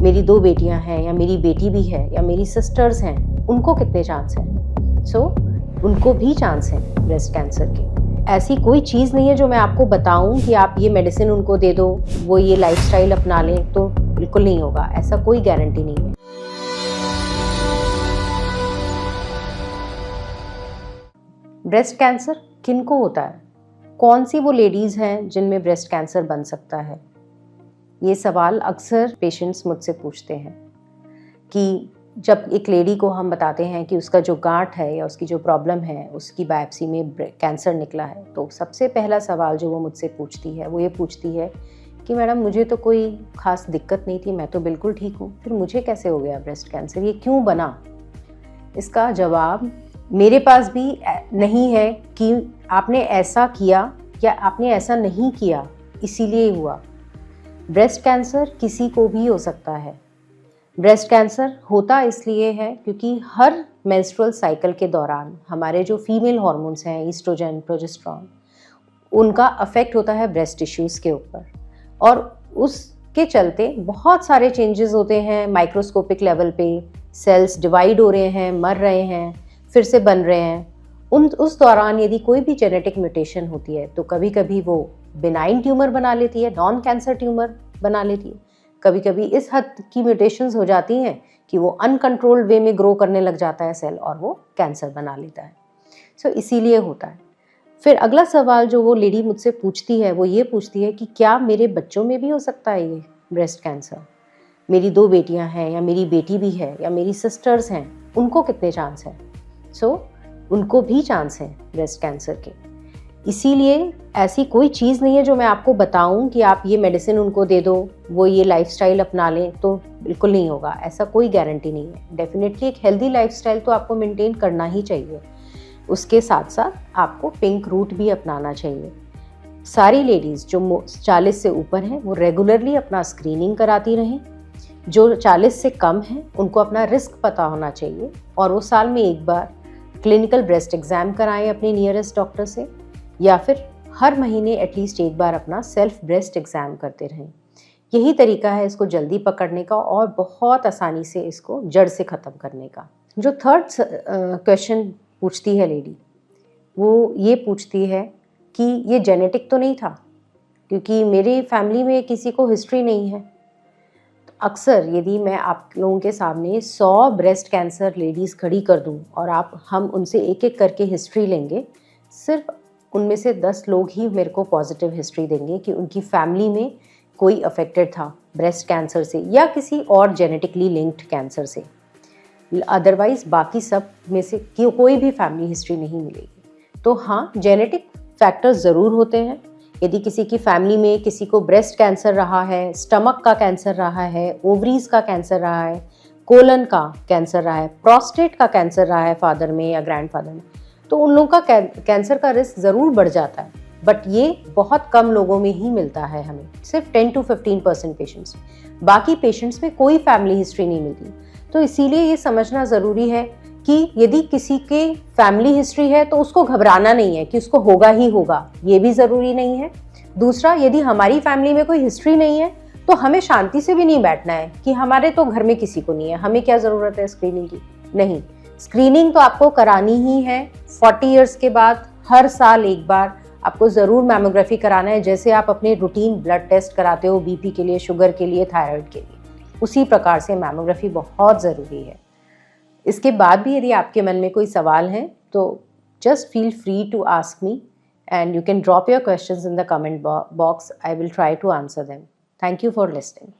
मेरी 2 बेटियां हैं या मेरी बेटी भी है या मेरी सिस्टर्स हैं, उनको कितने चांस हैं? सो उनको भी चांस हैं ब्रेस्ट कैंसर के। ऐसी कोई चीज़ नहीं है जो मैं आपको बताऊं कि आप ये मेडिसिन उनको दे दो, वो ये लाइफस्टाइल अपना लें, तो बिल्कुल नहीं होगा। ऐसा कोई गारंटी नहीं है। ब्रेस्ट कैंसर किनको होता है? कौन सी वो लेडीज़ हैं जिनमें ब्रेस्ट कैंसर बन सकता है? ये सवाल अक्सर पेशेंट्स मुझसे पूछते हैं कि जब एक लेडी को हम बताते हैं कि उसका जो गांठ है या उसकी जो प्रॉब्लम है, उसकी बायोप्सी में कैंसर निकला है, तो सबसे पहला सवाल जो वो मुझसे पूछती है वो ये पूछती है कि मैडम मुझे तो कोई ख़ास दिक्कत नहीं थी, मैं तो बिल्कुल ठीक हूँ, फिर मुझे कैसे हो गया ब्रेस्ट कैंसर, ये क्यों बना? इसका जवाब मेरे पास भी नहीं है कि आपने ऐसा किया या आपने ऐसा नहीं किया इसीलिए हुआ। ब्रेस्ट कैंसर किसी को भी हो सकता है। ब्रेस्ट कैंसर होता इसलिए है क्योंकि हर मेंस्ट्रुअल साइकिल के दौरान हमारे जो फीमेल हार्मोन्स हैं, ईस्ट्रोजन, प्रोजेस्टेरॉन, उनका अफेक्ट होता है ब्रेस्ट टिश्यूज़ के ऊपर और उसके चलते बहुत सारे चेंजेस होते हैं। माइक्रोस्कोपिक लेवल पे सेल्स डिवाइड हो रहे हैं, मर रहे हैं, फिर से बन रहे हैं। उस दौरान यदि कोई भी जेनेटिक म्यूटेशन होती है तो कभी कभी वो बिनाइन ट्यूमर बना लेती है, नॉन कैंसर ट्यूमर बना लेती है। कभी कभी इस हद की म्यूटेशंस हो जाती हैं कि वो अनकंट्रोल्ड वे में ग्रो करने लग जाता है सेल और वो कैंसर बना लेता है। सो इसीलिए होता है। फिर अगला सवाल जो वो लेडी मुझसे पूछती है वो ये पूछती है कि क्या मेरे बच्चों में भी हो सकता है ये ब्रेस्ट कैंसर? मेरी 2 बेटियां हैं या मेरी बेटी भी है या मेरी सिस्टर्स हैं, उनको कितने चांस हैं? सो उनको भी चांस हैं ब्रेस्ट कैंसर के। इसीलिए ऐसी कोई चीज़ नहीं है जो मैं आपको बताऊं कि आप ये मेडिसिन उनको दे दो, वो ये लाइफस्टाइल अपना लें, तो बिल्कुल नहीं होगा। ऐसा कोई गारंटी नहीं है। डेफिनेटली एक हेल्दी लाइफस्टाइल तो आपको मेंटेन करना ही चाहिए। उसके साथ साथ आपको पिंक रूट भी अपनाना चाहिए। सारी लेडीज़ जो 40 से ऊपर हैं वो रेगुलरली अपना स्क्रीनिंग कराती रहें। जो 40 से कम हैं उनको अपना रिस्क पता होना चाहिए और वो साल में एक बार क्लिनिकल ब्रेस्ट एग्जाम कराएं अपने नियरेस्ट डॉक्टर से, या फिर हर महीने एटलीस्ट एक बार अपना सेल्फ ब्रेस्ट एग्जाम करते रहें। यही तरीका है इसको जल्दी पकड़ने का और बहुत आसानी से इसको जड़ से ख़त्म करने का। जो थर्ड क्वेश्चन पूछती है लेडी, वो ये पूछती है कि ये जेनेटिक तो नहीं था, क्योंकि मेरी फैमिली में किसी को हिस्ट्री नहीं है। तो अक्सर यदि मैं आप लोगों के सामने 100 ब्रेस्ट कैंसर लेडीज़ खड़ी कर दूं और हम उनसे एक एक करके हिस्ट्री लेंगे, सिर्फ उनमें से 10 लोग ही मेरे को पॉजिटिव हिस्ट्री देंगे कि उनकी फैमिली में कोई अफेक्टेड था ब्रेस्ट कैंसर से या किसी और जेनेटिकली लिंक्ड कैंसर से। अदरवाइज बाकी सब में से कोई भी फैमिली हिस्ट्री नहीं मिलेगी। तो हाँ, जेनेटिक फैक्टर्स ज़रूर होते हैं। यदि किसी की फैमिली में किसी को ब्रेस्ट कैंसर रहा है, स्टमक का कैंसर रहा है, ओवरीज का कैंसर रहा है, कोलन का कैंसर रहा है, प्रोस्टेट का कैंसर रहा है फादर में या ग्रैंडफादर में, तो उन लोगों का कैंसर का रिस्क ज़रूर बढ़ जाता है। बट ये बहुत कम लोगों में ही मिलता है हमें, सिर्फ 10 to 15% पेशेंट्स। बाकी पेशेंट्स में कोई फैमिली हिस्ट्री नहीं मिलती। तो इसीलिए ये समझना ज़रूरी है कि यदि किसी के फैमिली हिस्ट्री है तो उसको घबराना नहीं है कि उसको होगा ही होगा, ये भी ज़रूरी नहीं है। दूसरा, यदि हमारी फैमिली में कोई हिस्ट्री नहीं है तो हमें शांति से भी नहीं बैठना है कि हमारे तो घर में किसी को नहीं है, हमें क्या ज़रूरत है स्क्रीनिंग की। नहीं, स्क्रीनिंग तो आपको करानी ही है। 40 इयर्स के बाद हर साल एक बार आपको ज़रूर मैमोग्राफी कराना है, जैसे आप अपने रूटीन ब्लड टेस्ट कराते हो बीपी के लिए, शुगर के लिए, थायराइड के लिए, उसी प्रकार से मैमोग्राफी बहुत ज़रूरी है। इसके बाद भी यदि आपके मन में कोई सवाल हैं तो just feel free to ask me and you can drop your questions in the comment box. I will try to answer them. Thank you for listening.